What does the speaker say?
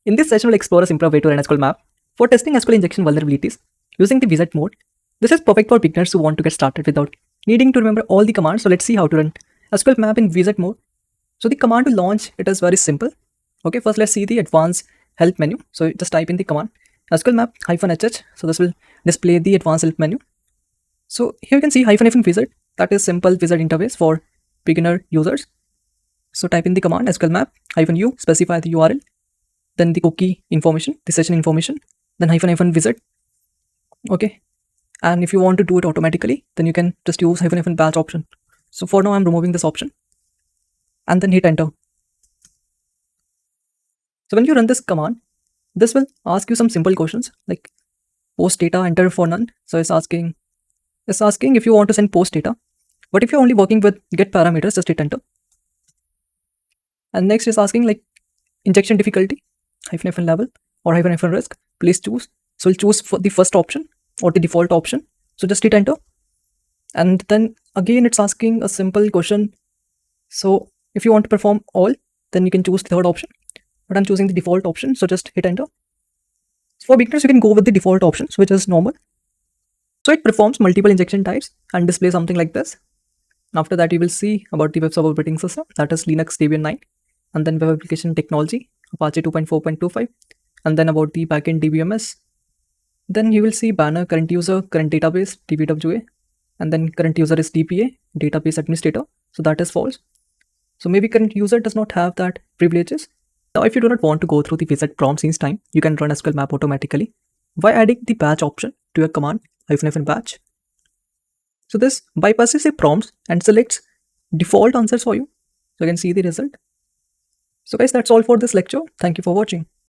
In this session, we'll explore a simpler way to run SQL map for testing SQL injection vulnerabilities using the wizard mode. This is perfect for beginners who want to get started without needing to remember all the commands. So let's see how to run SQL map in wizard mode. So the command to launch it is very simple. Okay, first let's see the advanced help menu. So just type in the command SQL map -hh. So this will display the advanced help menu. So here you can see -- wizard. That is simple wizard interface for beginner users. So type in the command SQL map -u, specify the URL, then the cookie information, the session information, then -- wizard. Okay, and if you want to do it automatically, then you can just use -- batch option. So for now I'm removing this option and then hit enter. So when you run this command, this will ask you some simple questions like post data, enter for none. So it's asking if you want to send post data, but if you're only working with get parameters, just hit enter. And next is asking like injection difficulty, -- level or -- risk, please choose. So we'll choose for the first option or the default option. So just hit enter. And then again it's asking a simple question. So if you want to perform all, then you can choose the third option, but I'm choosing the default option, so just hit enter. For beginners, you can go with the default options, which is normal. So it performs multiple injection types and displays something like this. After that, you will see about the web server operating system, that is Linux Debian 9, and then web application technology, Apache 2.4.25, and then about the backend DBMS. Then you will see banner, current user, current database, DBWA, and then current user is DPA, database administrator. So that is false. So maybe current user does not have that privileges. Now, if you do not want to go through the wizard prompts each time, you can run SQL map automatically by adding the batch option to your command -batch. So this bypasses the prompts and selects default answers for you. So you can see the result. So guys, that's all for this lecture. Thank you for watching.